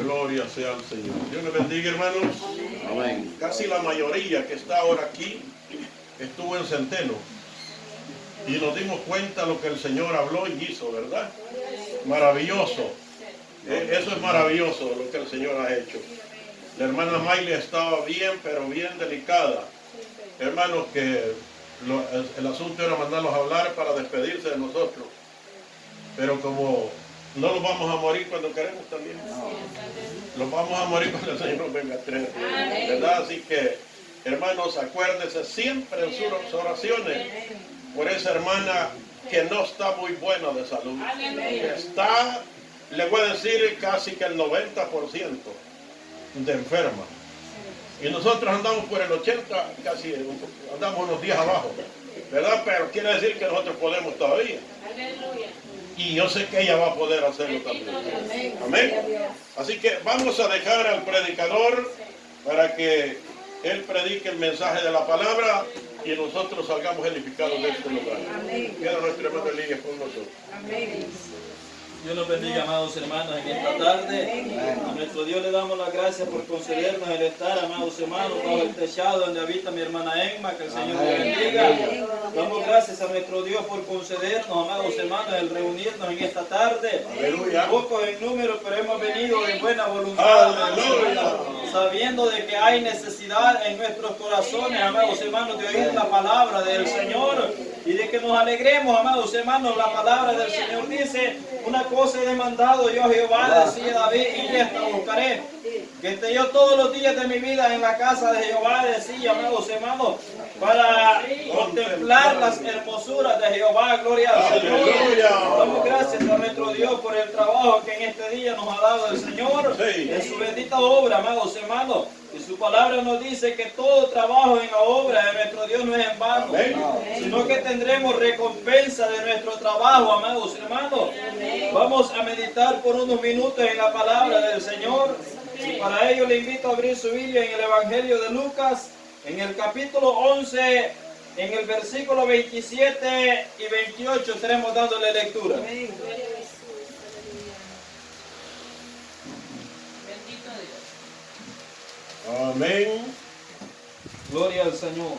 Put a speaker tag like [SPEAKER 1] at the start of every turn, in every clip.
[SPEAKER 1] Gloria sea al Señor. Dios les bendiga, hermanos. Amén. Casi la mayoría que está ahora aquí estuvo en Centeno. Y nos dimos cuenta lo que el Señor habló y hizo, ¿verdad? Maravilloso. Eso es maravilloso lo que el Señor ha hecho. La hermana Miley estaba bien, pero bien delicada. Hermanos, que el asunto era mandarlos a hablar para despedirse de nosotros. Pero como no los vamos a morir cuando queremos también. Los vamos a morir cuando el Señor nos venga a traer. ¿Verdad? Así que, hermanos, acuérdense siempre en sus oraciones por esa hermana que no está muy buena de salud. Está, le voy a decir, casi que el 90% de enferma. Y nosotros andamos por el 80, casi andamos unos días abajo. ¿Verdad? Pero quiere decir que nosotros podemos todavía. Y yo sé que ella va a poder hacerlo también. Amén. Así que vamos a dejar al predicador para que él predique el mensaje de la palabra y nosotros salgamos edificados de este lugar. Queda nuestra hermana Lidia con nosotros.
[SPEAKER 2] Amén.
[SPEAKER 3] Dios nos bendiga, amados hermanos, en esta tarde. A nuestro Dios le damos las gracias por concedernos el estar, amados hermanos, bajo el techado donde habita mi hermana Emma, que el Señor le bendiga. Damos gracias a nuestro Dios por concedernos, amados hermanos, el reunirnos en esta tarde.
[SPEAKER 1] Aleluya.
[SPEAKER 3] Pocos en número, pero hemos venido de buena voluntad, sabiendo de que hay necesidad en nuestros corazones, amados hermanos, de oír la palabra del Señor y de que nos alegremos, amados hermanos. La palabra del Señor dice: una cosa he demandado yo a Jehová, decía David, y esta buscaré, que esté yo todos los días de mi vida en la casa de Jehová, decía, amados hermanos, para contemplar las hermosuras de Jehová. Gloria al Señor. Damos gracias a nuestro Dios por el trabajo que en este día nos ha dado el Señor, en su bendita obra, amados hermanos. Y su palabra nos dice que todo trabajo en la obra de nuestro Dios no es en vano, sino que tendremos recompensa de nuestro trabajo, amados hermanos. Vamos a meditar por unos minutos en la palabra del Señor. Y para ello le invito a abrir su Biblia en el Evangelio de Lucas, en el capítulo 11, en el versículo 27 y 28 estaremos dándole lectura.
[SPEAKER 1] Amén.
[SPEAKER 3] Gloria al Señor.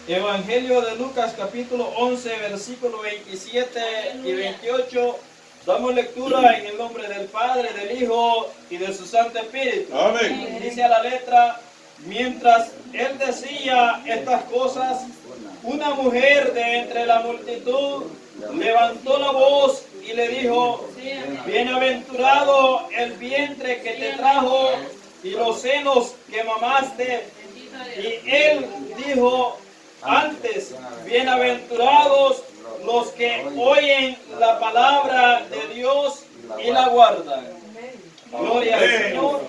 [SPEAKER 3] Evangelio de Lucas capítulo 11, versículo 27 y 28. Damos lectura en el nombre del Padre, del Hijo y de su Santo Espíritu.
[SPEAKER 1] Amén.
[SPEAKER 3] Dice a la letra: mientras él decía estas cosas, una mujer de entre la multitud levantó la voz y le dijo: bienaventurado el vientre que te trajo y los senos que mamaste. Y él dijo antes: bienaventurados los que oyen la palabra de Dios y la guardan. Gloria al Señor.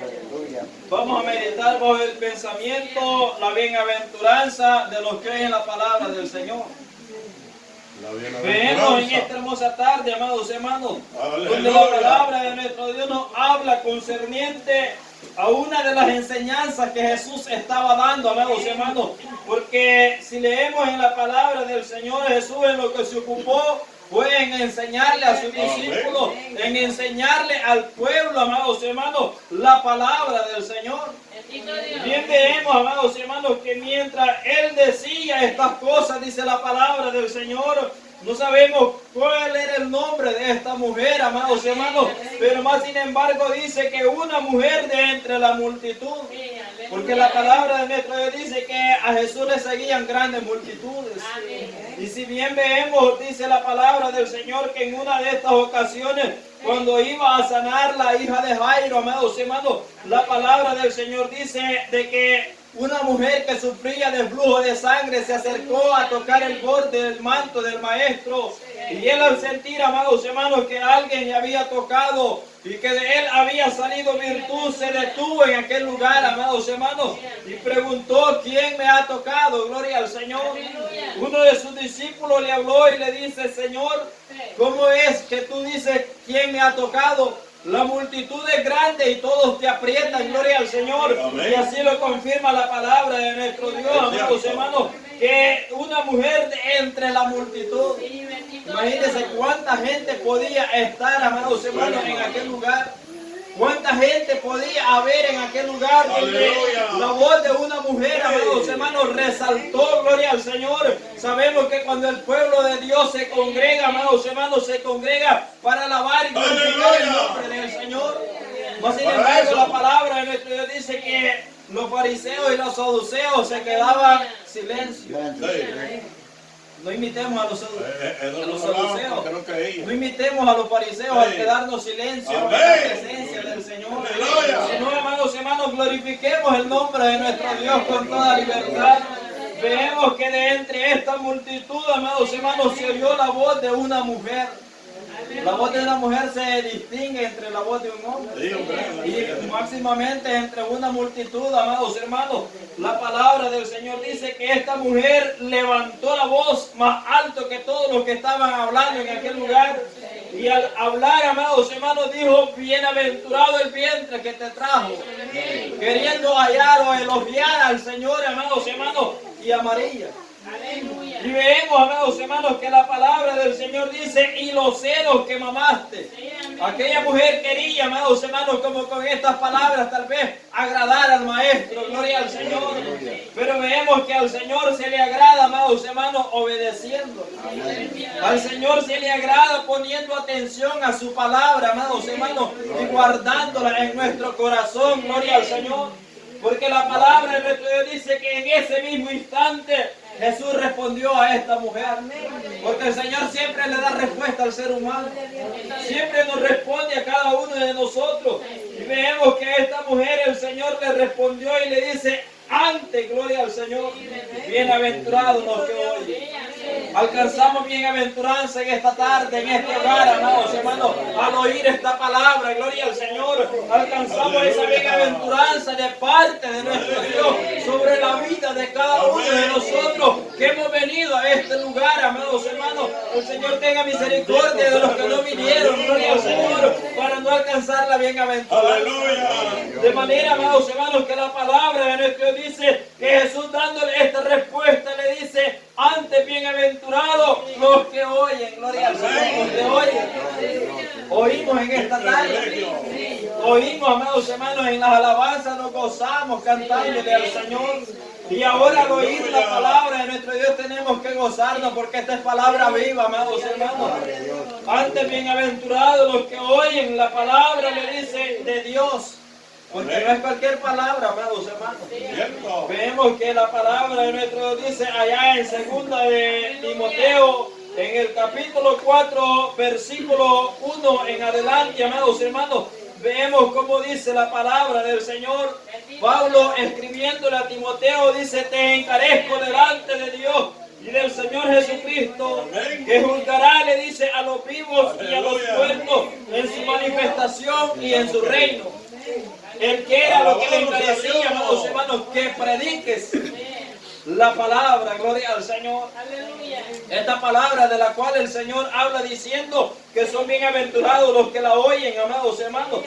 [SPEAKER 3] Vamos a meditar bajo el pensamiento la bienaventuranza de los que oyen la palabra del Señor. Veamos en esta hermosa tarde, amados hermanos, donde la palabra de nuestro Dios nos habla concerniente a una de las enseñanzas que Jesús estaba dando, amados hermanos. Porque si leemos en la palabra del Señor, Jesús en lo que se ocupó fue en enseñarle a sus discípulos, en enseñarle al pueblo, amados hermanos, la palabra del Señor. Bien vemos, amados hermanos, que mientras él decía estas cosas, dice la palabra del Señor, no sabemos cuál era el nombre de esta mujer, amados hermanos, pero más sin embargo dice que una mujer de entre la multitud, porque la palabra de nuestro Dios dice que a Jesús le seguían grandes multitudes. Y si bien vemos, dice la palabra del Señor, que en una de estas ocasiones, cuando iba a sanar la hija de Jairo, amados hermanos, la palabra del Señor dice de que una mujer que sufría de flujo de sangre se acercó a tocar el borde del manto del maestro. Y él, al sentir, amados hermanos, que alguien le había tocado y que de él había salido virtud, se detuvo en aquel lugar, amados hermanos, y preguntó: ¿quién me ha tocado? Gloria al Señor. Uno de sus discípulos le habló y le dice: Señor, ¿cómo es que tú dices quién me ha tocado? La multitud es grande y todos te aprietan, gloria al Señor. Amén. Y así lo confirma la palabra de nuestro Dios, amados hermanos, que una mujer de entre la multitud. Imagínense cuánta gente podía estar, amados hermanos, en aquel lugar. Cuánta gente podía haber en aquel lugar donde la voz de una mujer, amados hermanos, resaltó, gloria al Señor. Sabemos que cuando el pueblo de Dios se congrega, amados hermanos, se congrega para alabar y glorificar el nombre del Señor. Mas sin embargo, la palabra de nuestro Dios dice que los fariseos y los saduceos se quedaban silencio. No imitemos a los saduceos. No imitemos a los fariseos al quedarnos silencio en la presencia del Señor. Sino, hermanos, glorifiquemos el nombre de nuestro Dios con toda libertad. Vemos que de entre esta multitud, amados hermanos, se oyó la voz de una mujer. La voz de una mujer se distingue entre la voz de un hombre. Y máximamente entre una multitud, amados hermanos. La palabra del Señor dice que esta mujer levantó la voz más alto que todos los que estaban hablando en aquel lugar. Y al hablar, amados hermanos, dijo: bienaventurado el vientre que te trajo. Queriendo hallar o elogiar al Señor, amados hermanos, y a María. Y vemos, amados hermanos, que la palabra del Señor dice: y los senos que mamaste. Aquella mujer quería, amados hermanos, como con estas palabras tal vez agradar al Maestro, gloria al Señor. Pero vemos que al Señor se le agrada, amados hermanos, obedeciendo. Al Señor se le agrada poniendo atención a su palabra, amados hermanos, y guardándola en nuestro corazón, gloria al Señor. Porque la palabra de nuestro Dios dice que en ese mismo instante Jesús respondió a esta mujer. Porque el Señor siempre le da respuesta al ser humano. Siempre nos responde a cada uno de nosotros. Y vemos que a esta mujer el Señor le respondió y le dice: antes, gloria al Señor, bienaventurados los que oyen. Alcanzamos bienaventuranza en esta tarde, en este hogar, amados hermanos, al oír esta palabra, gloria al Señor. Alcanzamos esa bienaventuranza de parte de nuestro Dios sobre la vida de cada uno de nosotros que hemos venido a este lugar, amados hermanos. El Señor tenga misericordia de los que no vinieron, gloria al Señor, para no alcanzar la bienaventuranza. De manera, amados hermanos, que la palabra de nuestro Dios dice que Jesús, dándole esta respuesta, le dice: antes bienaventurados los que oyen, gloria al Señor, los que oyen. Oímos en esta tarde, oímos, amados hermanos, en las alabanzas nos gozamos cantándole al Señor. Y ahora al oír la palabra de nuestro Dios tenemos que gozarnos, porque esta es palabra viva, amados hermanos. Antes bienaventurados los que oyen la palabra, le dice, de Dios. Porque no es cualquier palabra, amados hermanos. Vemos que la palabra de nuestro Dios dice allá en 2 de Timoteo, en el capítulo 4, versículo 1 en adelante, amados hermanos. Vemos cómo dice la palabra del Señor. Pablo, escribiéndole a Timoteo, dice: te encarezco delante de Dios y del Señor Jesucristo, que juzgará, le dice, a los vivos y a los muertos en su manifestación y en su reino. Él quiera lo que le encarecía, amados hermanos, que prediques la palabra, gloria al Señor. Esta palabra de la cual el Señor habla diciendo que son bienaventurados los que la oyen, amados hermanos.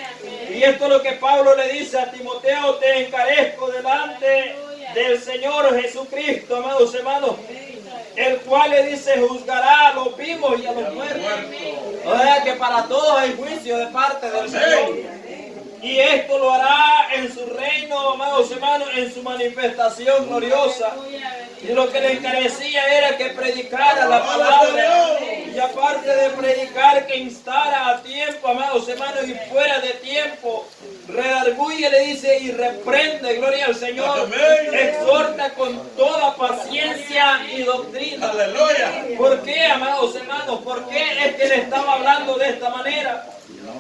[SPEAKER 3] Y esto es lo que Pablo le dice a Timoteo: te encarezco delante del Señor Jesucristo, amados hermanos, el cual, le dice, juzgará a los vivos y a los muertos. O sea que para todos hay juicio de parte del Señor. Y esto lo hará en su reino, amados hermanos, en su manifestación gloriosa. Y lo que le encarecía era que predicara la palabra. Y aparte de predicar, que instara a tiempo, amados hermanos, y fuera de tiempo. Redarguye, le dice, y reprende, gloria al Señor. Exhorta con toda paciencia y doctrina. ¿Por qué, amados hermanos? ¿Por qué es que le estaba hablando de esta manera?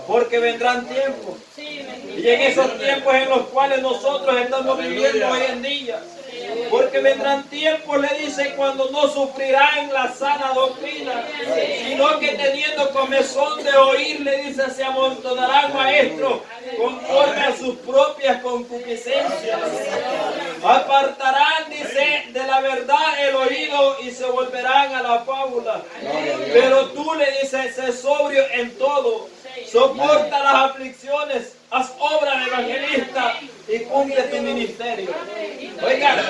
[SPEAKER 3] Porque vendrán tiempos. Y en esos tiempos en los cuales nosotros estamos viviendo hoy en día. Porque vendrán tiempos, le dice, cuando no sufrirán la sana doctrina, sino que teniendo comezón de oír, le dice, se amontonarán maestros conforme a sus propias concupiscencias. Apartarán, dice, de la verdad el oído y se volverán a la fábula. Pero tú, le dices, sé sobrio en todo. Soporta las aflicciones, haz obra de evangelista y cumple tu ministerio. Oiga,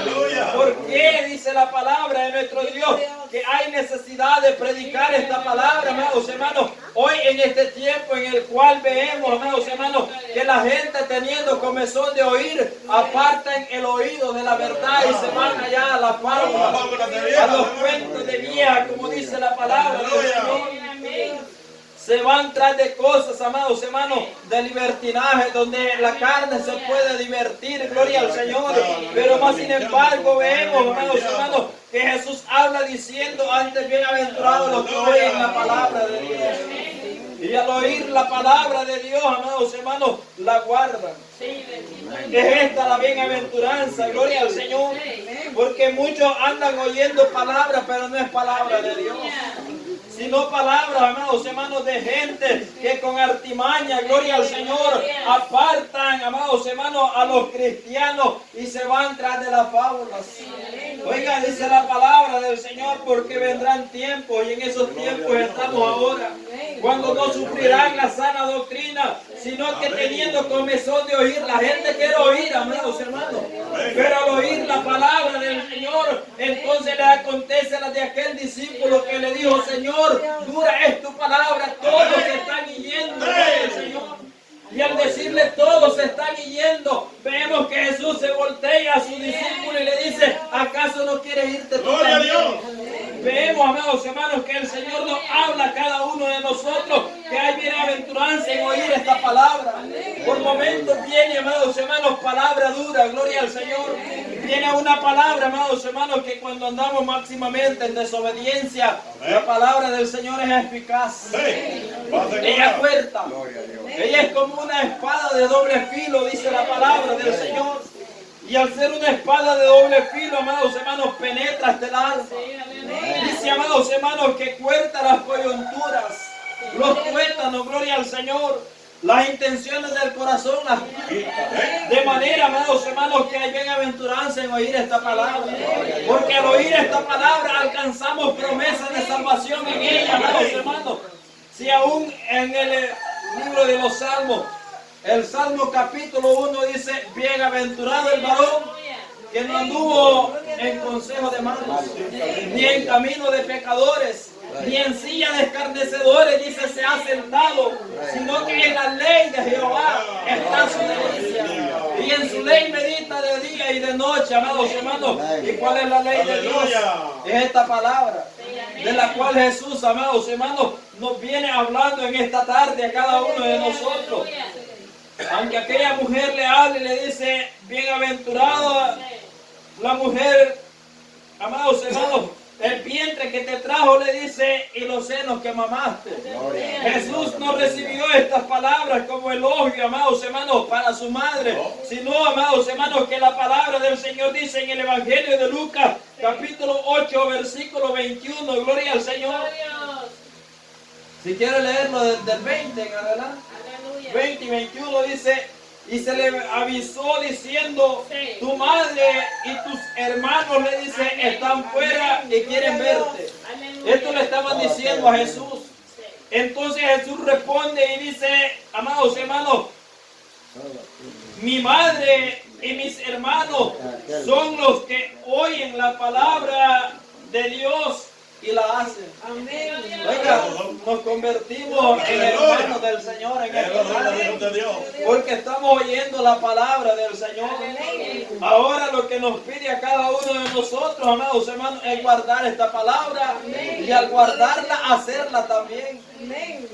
[SPEAKER 3] ¿por qué dice la palabra de nuestro Dios que hay necesidad de predicar esta palabra, amados hermanos? Hoy en este tiempo en el cual vemos, amados hermanos, que la gente teniendo comezón de oír, apartan el oído de la verdad y se van allá a la fábula, a los cuentos de vieja, como dice la palabra del Señor. Se van tras de cosas, amados hermanos, de libertinaje, donde la carne se puede divertir, gloria al Señor. Pero más sin embargo vemos, amados hermanos, que Jesús habla diciendo, antes bienaventurados los que oyen la palabra de Dios. Y al oír la palabra de Dios, amados hermanos, la guardan. Es esta la bienaventuranza, gloria al Señor. Porque muchos andan oyendo palabras, pero no es palabra de Dios. Sino palabras, amados hermanos, de gente que con artimaña, gloria al Señor, apartan, amados hermanos, a los cristianos y se van tras de las fábulas. Oiga, dice la palabra del Señor, porque vendrán tiempos y en esos tiempos estamos ahora, cuando no sufrirán la sana doctrina, sino que teniendo comezón de oír, la gente quiere oír, amados hermanos, pero al oír la palabra del Señor, entonces le acontece a la de aquel discípulo que le dijo, Señor, dura es tu palabra, todos se están yendo, Señor. Y al decirle todos se están yendo, vemos que Jesús se voltea a su discípulo y le dice, ¿acaso no quieres irte tú también? Vemos, amados hermanos, que el Señor nos habla a cada uno de nosotros, que hay bienaventuranza en oír esta palabra. Por momentos viene, amados hermanos, palabra dura, gloria al Señor. Viene una palabra, amados hermanos, que cuando andamos máximamente en desobediencia, la palabra del Señor es eficaz. Ella es fuerte. Ella es como una espada de doble filo, dice la palabra del Señor. Y al ser una espada de doble filo, amados hermanos, penetra hasta el alma. Dice, amados hermanos, que corta las coyunturas, los tuétanos, gloria al Señor, las intenciones del corazón. De manera, amados hermanos, que hay bienaventuranza en oír esta palabra. Porque al oír esta palabra alcanzamos promesas de salvación en ella, amados hermanos. Si aún en el libro de los Salmos, el Salmo capítulo 1 dice, bienaventurado el varón que no anduvo en consejo de malos, ni en camino de pecadores, ni en silla de escarnecedores, dice, se ha sentado, sino que en la ley de Jehová está su delicia. Y en su ley medita de día y de noche, amados hermanos. ¿Y cuál es la ley de Dios? Es esta palabra, de la cual Jesús, amados hermanos, nos viene hablando en esta tarde a cada uno de nosotros. Aunque aquella mujer le hable y le dice, bienaventurada la mujer, amados hermanos, el vientre que te trajo, le dice, y los senos que mamaste. Jesús no recibió estas palabras como elogio, amados hermanos, para su madre, sino, amados hermanos, que la palabra del Señor dice en el Evangelio de Lucas, capítulo 8, versículo 21, gloria al Señor. Si quiere leerlo del 20 en adelante. 20 y 21 dice, y se le avisó diciendo, tu madre y tus hermanos, le dice, están fuera y quieren verte. Esto le estaban diciendo a Jesús. Entonces Jesús responde y dice, amados hermanos, mi madre y mis hermanos son los que oyen la palabra de Dios y la hacen. Amén. Oiga, nos convertimos en hermanos del Señor en esta tarde, porque estamos oyendo la palabra del Señor. Ahora lo que nos pide a cada uno de nosotros, amados hermanos, es guardar esta palabra y al guardarla, hacerla también.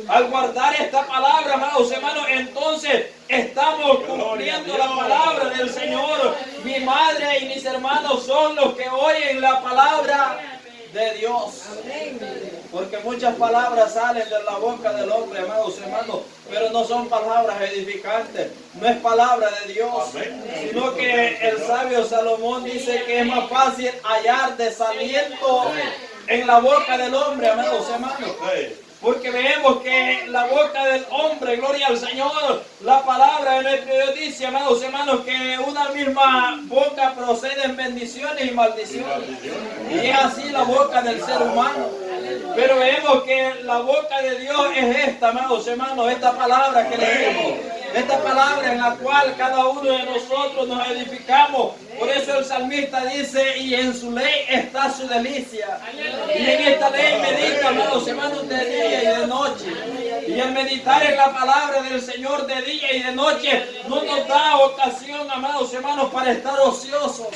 [SPEAKER 3] Al guardar esta palabra, amados hermanos, entonces estamos cumpliendo la palabra del Señor. Mi madre y mis hermanos son los que oyen la palabra de Dios. Porque muchas palabras salen de la boca del hombre, amados hermanos, pero no son palabras edificantes, no es palabra de Dios, sino que el sabio Salomón dice que es más fácil hallar desaliento en la boca del hombre, amados hermanos. Porque vemos que la boca del hombre, gloria al Señor, la palabra de nuestro Dios dice, amados hermanos, que una misma boca procede en bendiciones y maldiciones. Y es así la boca del ser humano. Pero vemos que la boca de Dios es esta, amados hermanos, esta palabra que leemos. Esta palabra en la cual cada uno de nosotros nos edificamos. Por eso el salmista dice, y en su ley está su delicia. Y en esta ley medita, amados hermanos, de día y de noche. Y el meditar en la palabra del Señor de día y de noche no nos da ocasión, amados hermanos, para estar ociosos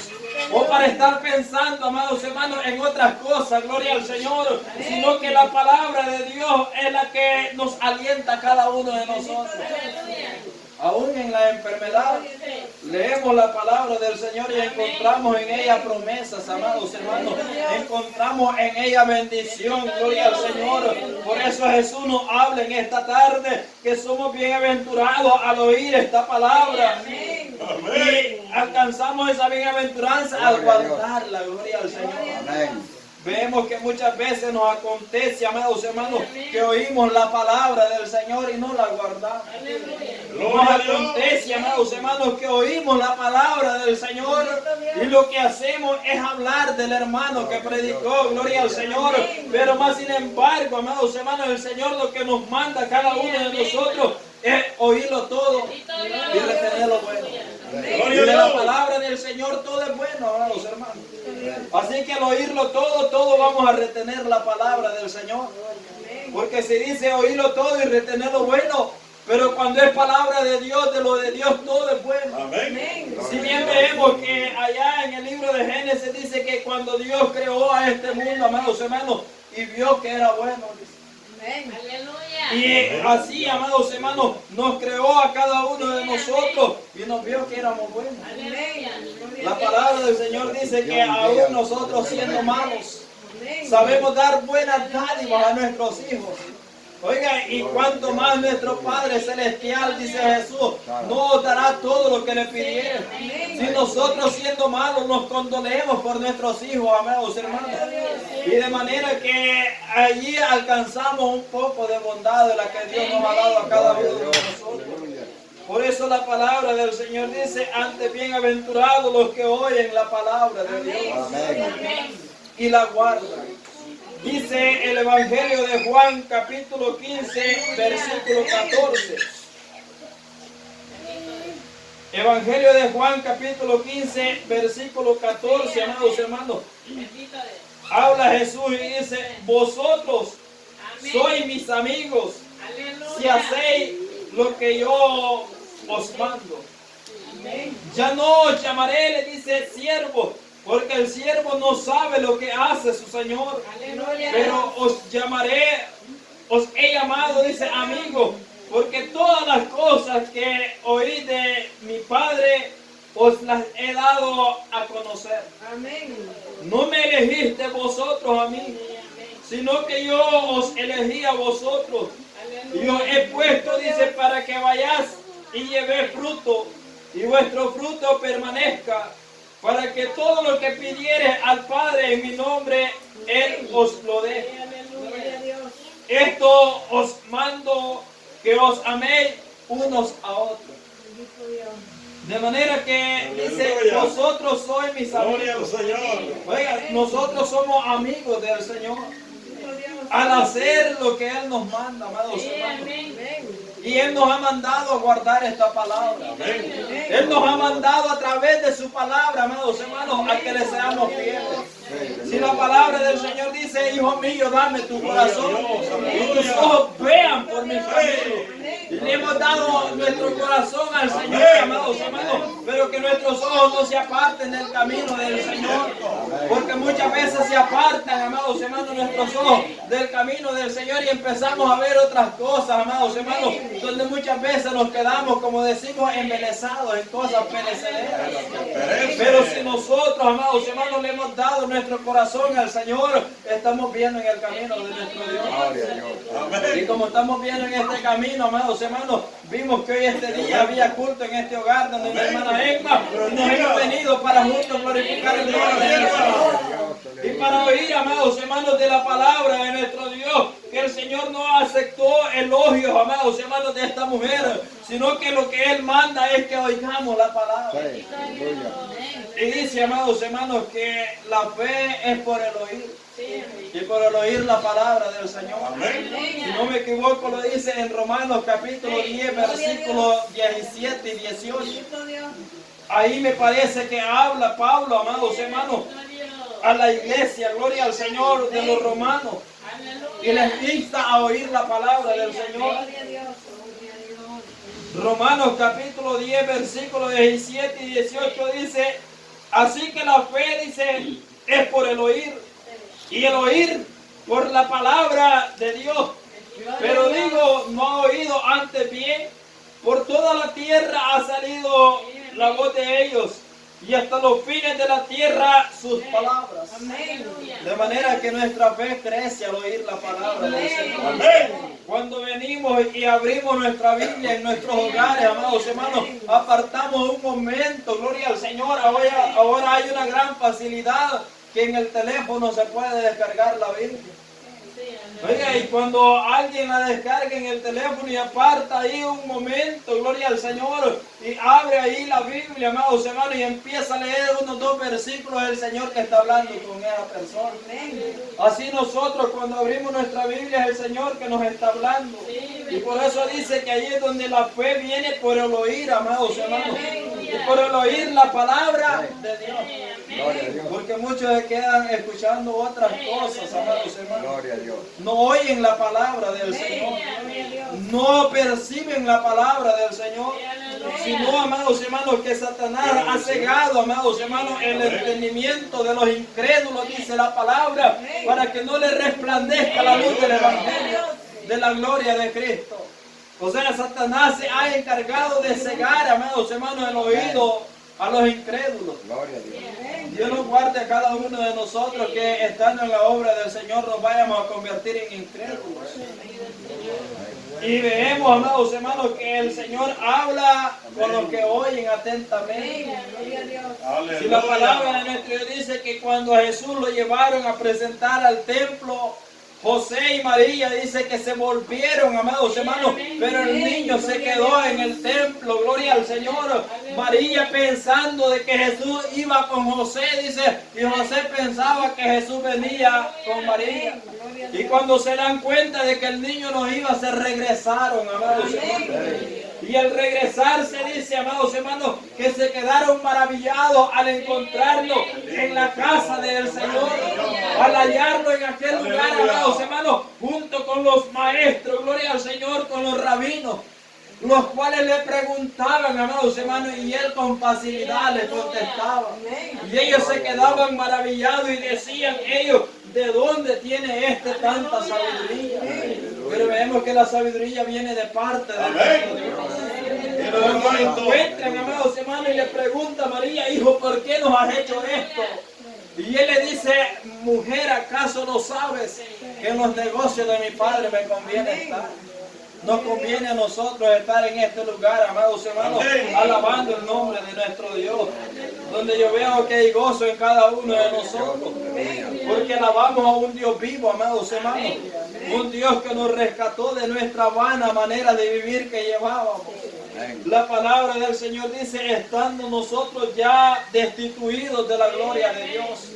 [SPEAKER 3] o para estar pensando, amados hermanos, en otras cosas, gloria al Señor, sino que la palabra de Dios es la que nos alienta a cada uno de nosotros. Aún en la enfermedad, leemos la palabra del Señor y encontramos en ella promesas, amados hermanos. Encontramos en ella bendición, gloria al Señor. Por eso Jesús nos habla en esta tarde que somos bienaventurados al oír esta palabra. Y alcanzamos esa bienaventuranza al guardarla, gloria al Señor. Amén. Vemos que muchas veces nos acontece, amados hermanos, que oímos la palabra del Señor y no la guardamos. Nos acontece, amados hermanos, que oímos la palabra del Señor y lo que hacemos es hablar del hermano que predicó, gloria al Señor. Pero más sin embargo, amados hermanos, el Señor lo que nos manda a cada uno de nosotros es oírlo todo y retener lo bueno. Y de la palabra del Señor todo es bueno, amados hermanos. Así que al oírlo todo vamos a retener la palabra del Señor. Porque se dice oírlo todo y retener lo bueno, pero cuando es palabra de Dios, de lo de Dios todo es bueno. Amén. Si bien vemos que allá en el libro de Génesis dice que cuando Dios creó a este mundo, amados hermanos, y vio que era bueno,
[SPEAKER 2] Amén.
[SPEAKER 3] y así, amados hermanos, nos creó a cada uno de nosotros y nos vio que éramos buenos. La palabra del Señor dice que aún nosotros siendo malos, sabemos dar buenas dádivas a nuestros hijos. Oiga, y cuanto más nuestro Padre Celestial, dice Jesús, nos dará todo lo que le pidieren. Si nosotros siendo malos nos condolemos por nuestros hijos, amados hermanos. Y de manera que allí alcanzamos un poco de bondad de la que Dios nos ha dado a cada uno de nosotros. Por eso la palabra del Señor dice, antes bienaventurados los que oyen la palabra de Dios y la guardan. Dice el Evangelio de Juan, capítulo 15, versículo 14. Evangelio de Juan, capítulo 15, versículo 14, amados hermanos. Habla Jesús y dice, vosotros sois mis amigos si hacéis lo que yo os mando. Ya no os llamaré, le dice, siervos, porque el siervo no sabe lo que hace su Señor. Pero os llamaré, os he llamado, dice, amigos, porque todas las cosas que oí de mi Padre os las he dado a conocer. No me elegiste vosotros a mí, sino que yo os elegí a vosotros. Y os he puesto, dice, para que vayáis y llevéis fruto, y vuestro fruto permanezca, para que todo lo que pidieres al Padre en mi nombre, Él os lo dé. Esto os mando, que os améis unos a otros. De manera que dice, vosotros sois mis amigos. Oiga, nosotros somos amigos del Señor al hacer lo que Él nos manda, amados hermanos. Y Él nos ha mandado a guardar esta palabra. Él nos ha mandado a través de su palabra, amados hermanos, a que le seamos fieles. Si la palabra del Señor dice, hijo mío, dame tu corazón y tus ojos vean por mi camino. Y le hemos dado nuestro corazón al Señor, amados hermanos, pero que nuestros ojos no se aparten del camino del Señor. Porque muchas veces se apartan, amados hermanos, nuestros ojos del camino del Señor y empezamos a ver otras cosas, amados hermanos, donde muchas veces nos quedamos, como decimos, embelesados en cosas perecederas. Pero si nosotros, amados hermanos, le hemos dado nuestro corazón al Señor, estamos viendo en el camino de nuestro Dios. Y como estamos viendo en este camino, amados hermanos, vimos que hoy este día había culto en este hogar donde mi hermana Emma, y nos hemos venido para juntos glorificar el nombre del Señor y para oír, amados hermanos, de la palabra de nuestro Dios. que el Señor no aceptó elogios, amados hermanos, de esta mujer, sino que lo que Él manda es que oigamos la palabra. Y dice, amados hermanos, que la fe es por el oír. Y por el oír la palabra del Señor. Si no me equivoco, lo dice en Romanos capítulo 10, versículos 17 y 18. Ahí me parece que habla Pablo, amados hermanos, a la iglesia, gloria al Señor, de los romanos, y les insta a oír la palabra del Señor. Romanos capítulo 10, versículos 17 y 18 dice: así que la fe, dice, es por el oír, y el oír por la palabra de Dios. Pero digo, no ha oído antes bien, por toda la tierra ha salido la voz de ellos, y hasta los fines de la tierra sus palabras. De manera que nuestra fe crece al oír la palabra del Señor. Cuando venimos y abrimos nuestra Biblia en nuestros hogares, amados hermanos, apartamos un momento, gloria al Señor. Ahora hay una gran facilidad que en el teléfono se puede descargar la Biblia. Oiga, y cuando alguien la descarga en el teléfono y aparta ahí un momento, gloria al Señor, y abre ahí la Biblia, amados hermanos, y empieza a leer unos 2 versículos del Señor que está hablando con esa persona. Así nosotros cuando abrimos nuestra Biblia es el Señor que nos está hablando. Y por eso dice que ahí es donde la fe viene por el oír, amados hermanos. Y por el oír la palabra de Dios. Porque muchos se quedan escuchando otras cosas, amados hermanos. No oyen la palabra del Señor. No perciben la palabra del Señor. Sino, amados hermanos, que Satanás ha cegado, amados hermanos, el entendimiento de los incrédulos, dice la palabra, para que no le resplandezca la luz del Evangelio de la gloria de Cristo. O sea, Satanás se ha encargado de cegar, amados hermanos, el oído a los incrédulos. Dios nos guarde a cada uno de nosotros que estando en la obra del Señor nos vayamos a convertir en incrédulos. Y vemos, amados hermanos, que el Señor habla con los que oyen atentamente. Si la palabra de nuestro Dios dice que cuando a Jesús lo llevaron a presentar al templo, José y María dice que se volvieron, amados hermanos, pero el niño se quedó en el templo, gloria al Señor. María pensando de que Jesús iba con José, dice, y José pensaba que Jesús venía con María. Y cuando se dan cuenta de que el niño no iba, se regresaron, amados hermanos. Y al regresarse dice, amados hermanos, que se quedaron maravillados al encontrarlo en la casa del Señor, al hallarlo en aquel lugar, amados hermanos, junto con los maestros, gloria al Señor, con los rabinos, los cuales le preguntaban, amados hermanos, y él con facilidad les contestaba. Y ellos se quedaban maravillados y decían ellos, ¿de dónde tiene tanta sabiduría? Pero vemos que la sabiduría viene de parte de Dios. Cuando lo encuentran, amados hermanos, y le pregunta a María, hijo, ¿por qué nos has hecho esto? Y él le dice, mujer, ¿acaso no sabes que en los negocios de mi padre me conviene estar? Nos conviene a nosotros estar en este lugar, amados hermanos, alabando el nombre de nuestro Dios, donde yo veo que hay gozo en cada uno de nosotros, porque alabamos a un Dios vivo, amados hermanos, un Dios que nos rescató de nuestra vana manera de vivir que llevábamos. La palabra del Señor dice, estando nosotros ya destituidos de la gloria de Dios.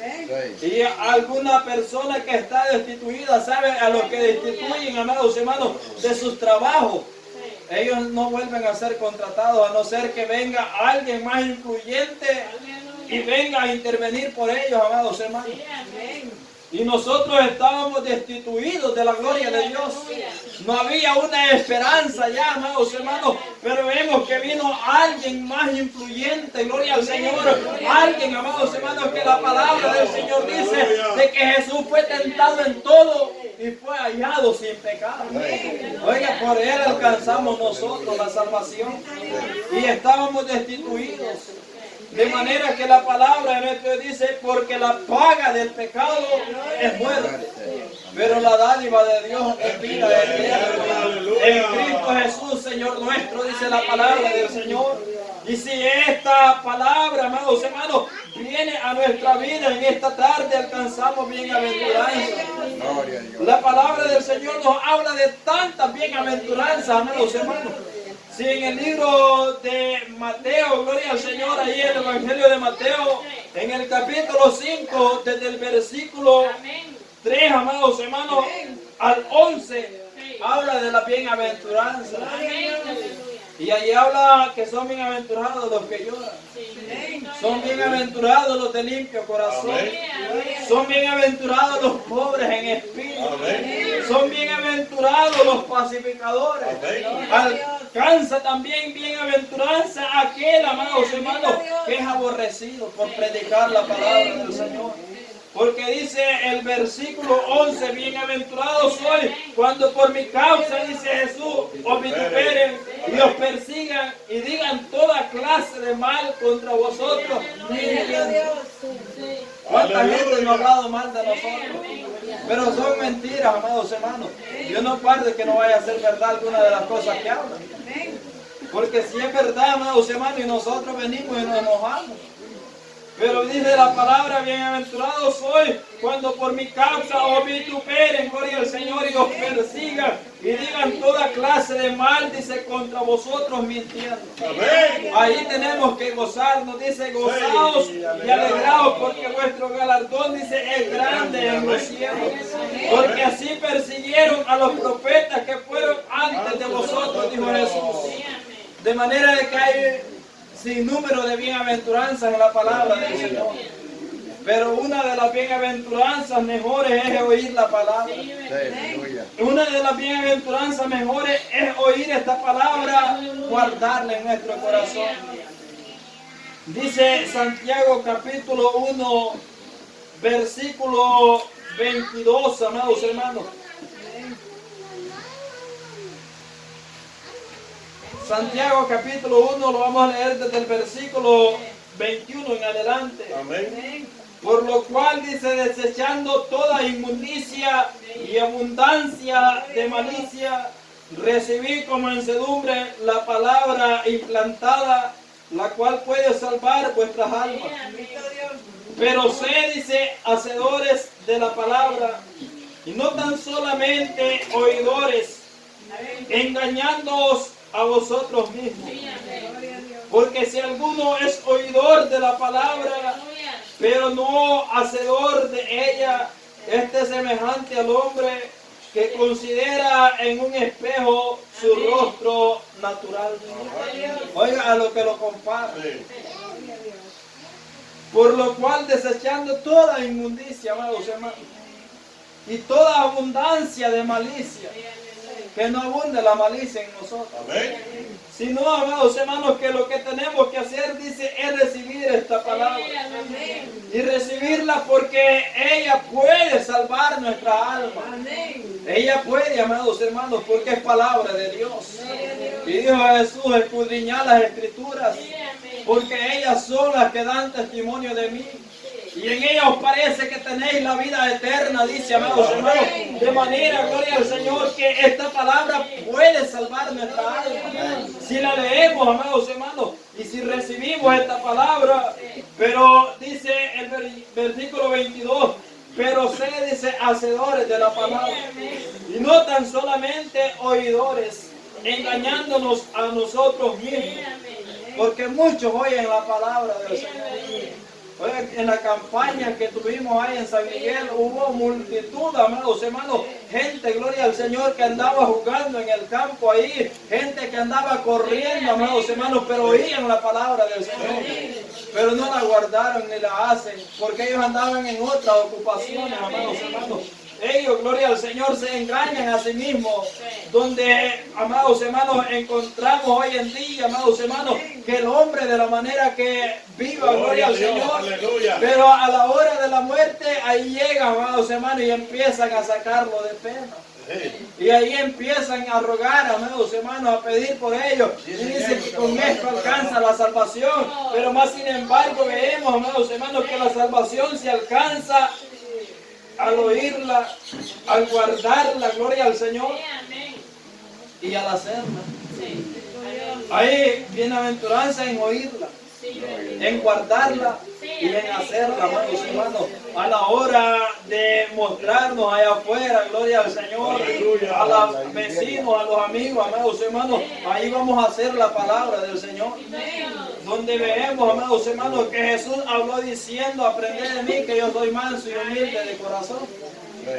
[SPEAKER 3] Y alguna persona que está destituida, sabe a lo que destituyen, amados hermanos, de sus trabajos. Ellos no vuelven a ser contratados, a no ser que venga alguien más influyente y venga a intervenir por ellos, amados hermanos. Y nosotros estábamos destituidos de la gloria de Dios. No había una esperanza ya, amados hermanos. Pero vemos que vino alguien más influyente, gloria al Señor. Alguien, amados hermanos, que la palabra del Señor dice de que Jesús fue tentado en todo y fue hallado sin pecado. Oiga, por él alcanzamos nosotros la salvación. Y estábamos destituidos. De manera que la palabra de nuestro dice, porque la paga del pecado es muerte, pero la dádiva de Dios es vida eterna. En Cristo Jesús, Señor nuestro, dice la palabra del Señor. Y si esta palabra, amados hermanos, viene a nuestra vida en esta tarde, alcanzamos bienaventuranza. La palabra del Señor nos habla de tantas bienaventuranzas, amados hermanos. Si en el libro de Mateo, gloria al Señor, ahí en el Evangelio de Mateo, en el capítulo 5, desde el versículo 3, amados hermanos, al 11, habla de la bienaventuranza. Y allí habla que son bienaventurados los que lloran. Son bienaventurados los de limpio corazón. Son bienaventurados los pobres en espíritu. Son bienaventurados los pacificadores. Alcanza también bienaventuranza aquel, amados hermanos, que es aborrecido por predicar la palabra del Señor. Porque dice el versículo 11, bienaventurado soy cuando por mi causa, dice Jesús, os vituperen y os persigan y digan toda clase de mal contra vosotros. ¿Cuánta gente no ha hablado mal de nosotros? Pero son mentiras, amados hermanos. Dios no guarde que no vaya a ser verdad alguna de las cosas que hablan. Porque si es verdad, amados hermanos, y nosotros venimos y nos enojamos. Pero dice la palabra, bienaventurado soy cuando por mi causa os vituperen, gloria al Señor, y os persigan y digan toda clase de mal, dice, contra vosotros mintiendo. Ahí tenemos que gozarnos, dice, gozaos y alegraos, porque vuestro galardón, dice, es grande en los cielos. Porque así persiguieron a los profetas que fueron antes de vosotros, dijo Jesús. De manera de que hay sin número de bienaventuranzas en la palabra del Señor. Pero una de las bienaventuranzas mejores es oír la palabra. Una de las bienaventuranzas mejores es oír esta palabra, guardarla en nuestro corazón. Dice Santiago capítulo 1, versículo 22, amados hermanos. Santiago capítulo 1 lo vamos a leer desde el versículo 21 en adelante. Amén. Por lo cual dice, desechando toda inmundicia y abundancia de malicia, recibí como mansedumbre la palabra implantada, la cual puede salvar vuestras almas. Pero sé, dice, hacedores de la palabra, y no tan solamente oidores, engañándoos a vosotros mismos. Porque si alguno es oidor de la palabra, pero no hacedor de ella, este es semejante al hombre que considera en un espejo su rostro natural. Oiga, a lo que lo compara. Por lo cual, desechando toda inmundicia, amados hermanos, y toda abundancia de malicia, que no abunde la malicia en nosotros. Amén. Sino, amados hermanos, que lo que tenemos que hacer, dice, es recibir esta palabra. Amén. Y recibirla porque ella puede salvar nuestra alma. Amén. Ella puede, amados hermanos, porque es palabra de Dios. Y dijo Jesús, escudriñad las escrituras, porque ellas son las que dan testimonio de mí. Y en ella os parece que tenéis la vida eterna, dice, amados hermanos. De manera, gloria al Señor, que esta palabra puede salvar nuestra alma. Si la leemos, amados hermanos, y si recibimos esta palabra, pero dice el versículo 22, pero sé, dice, hacedores de la palabra. Y no tan solamente oidores, engañándonos a nosotros mismos. Porque muchos oyen la palabra del Señor. Oye, en la campaña que tuvimos ahí en San Miguel hubo multitud, amados hermanos, gente, gloria al Señor, que andaba jugando en el campo ahí, gente que andaba corriendo, amados hermanos, pero oían la palabra del Señor, pero no la guardaron ni la hacen, porque ellos andaban en otras ocupaciones, amados hermanos. Ellos, gloria al Señor, se engañan a sí mismos, donde, amados hermanos, encontramos hoy en día, amados hermanos, que el hombre de la manera que viva, gloria al Señor, aleluya, pero a la hora de la muerte, ahí llegan, amados hermanos, y empiezan a sacarlo de pena. Y ahí empiezan a rogar, amados hermanos, a pedir por ellos. Y dicen que con esto alcanza la salvación. Pero más sin embargo vemos, amados hermanos, que la salvación se alcanza al oírla, al guardarla, gloria al Señor, y al hacerla. Hay bienaventuranza en oírla, en guardarla y en hacerla, amados hermanos. A la hora de mostrarnos allá afuera, gloria al Señor, a los vecinos, a los amigos, amados hermanos, ahí vamos a hacer la palabra del Señor. Donde vemos, amados hermanos, que Jesús habló diciendo, aprended de mí que yo soy manso y humilde de corazón.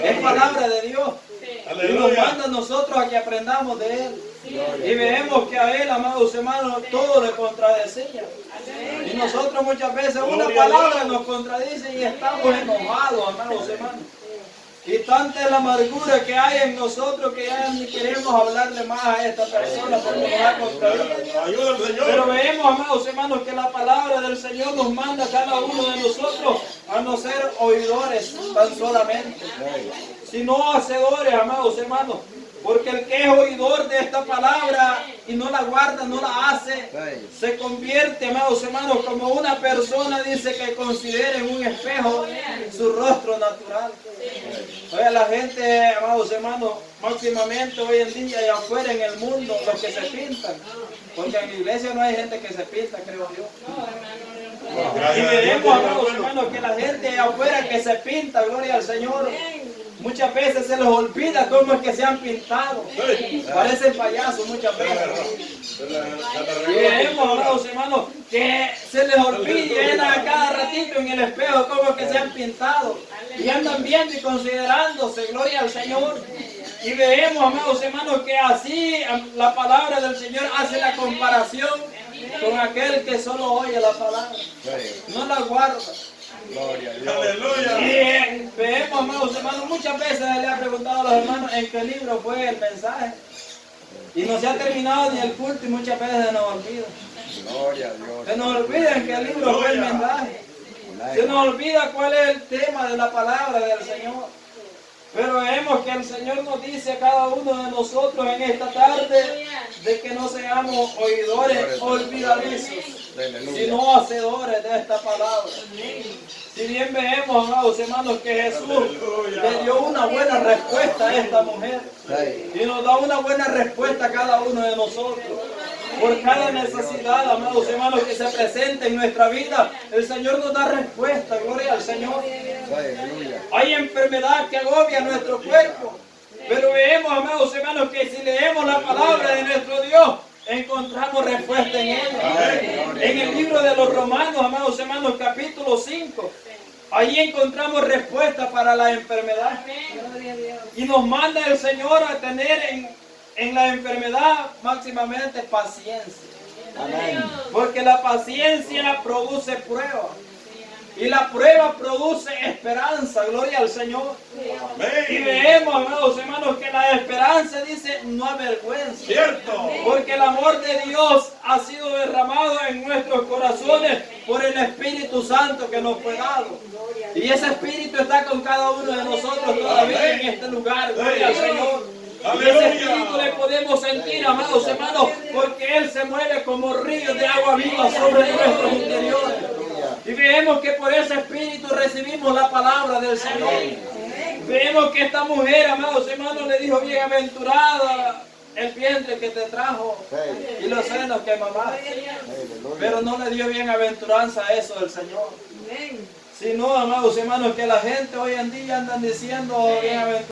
[SPEAKER 3] Es palabra de Dios. Y nos manda a nosotros a que aprendamos de Él. Y vemos que a Él, amados hermanos, todo le contradecía. Y nosotros muchas veces una palabra nos contradice y estamos enojados, amados hermanos. Y tanta es la amargura que hay en nosotros que ya ni queremos hablarle más a esta persona porque nos ha contradicho. Pero vemos, amados hermanos, que la palabra del Señor nos manda a cada uno de nosotros a no ser oidores tan solamente, sino hacedores, amados hermanos. Porque el que es oidor de esta palabra y no la guarda, no la hace, se convierte, amados hermanos, como una persona, dice, que considera en un espejo su rostro natural. Oye, la gente, amados hermanos, máximamente hoy en día y afuera en el mundo, los que se pintan. Porque en la iglesia no hay gente que se pinta, creo yo. Y veremos, amados hermanos, que la gente afuera que se pinta, gloria al Señor, muchas veces se les olvida cómo es que se han pintado. Parecen payasos muchas veces. Y veremos, amados hermanos, que se les olvida y ven a cada ratito en el espejo cómo es que se han pintado. Y andan viendo y considerándose, gloria al Señor. Y vemos, amados hermanos, que así la palabra del Señor hace la comparación con aquel que solo oye la palabra, no la guarda.
[SPEAKER 2] Gloria a Dios.
[SPEAKER 1] Aleluya.
[SPEAKER 3] Y vemos, amados hermanos, muchas veces le ha preguntado a los hermanos en qué libro fue el mensaje. Y no se ha terminado ni el culto y muchas veces se nos olvida.
[SPEAKER 2] Gloria a Dios.
[SPEAKER 3] Se nos olvida en qué libro fue el mensaje. Se nos olvida cuál es el tema de la palabra del Señor. Pero vemos que el Señor nos dice a cada uno de nosotros en esta tarde de que no seamos oidores olvidadizos, sino hacedores de esta palabra. Si bien vemos, amados hermanos, que Jesús le dio una buena respuesta a esta mujer y nos da una buena respuesta a cada uno de nosotros. Por cada necesidad, amados hermanos, que se presente en nuestra vida, el Señor nos da respuesta, gloria al Señor. Hay enfermedad que agobia nuestro cuerpo, pero vemos, amados hermanos, que si leemos la palabra de nuestro Dios, encontramos respuesta en ella. En el libro de los Romanos, amados hermanos, capítulo 5, ahí encontramos respuesta para la enfermedad. Y nos manda el Señor a tener en la enfermedad máximamente paciencia. Porque la paciencia produce prueba. Y la prueba produce esperanza, gloria al Señor. Y vemos, amados hermanos, que la esperanza dice no avergüenza.
[SPEAKER 1] Cierto.
[SPEAKER 3] Porque el amor de Dios ha sido derramado en nuestros corazones por el Espíritu Santo que nos fue dado. Y ese Espíritu está con cada uno de nosotros todavía en este lugar, gloria al Señor. Y ese Espíritu le podemos sentir, amados hermanos, porque Él se mueve como ríos de agua viva sobre nuestros interiores. Y vemos que por ese Espíritu recibimos la palabra del Señor. Vemos que esta mujer, amados hermanos, le dijo: bienaventurada el vientre que te trajo y los senos que mamaste. Pero no le dio bienaventuranza a eso del Señor. Sino, amados hermanos, que la gente hoy en día andan diciendo bienaventurada.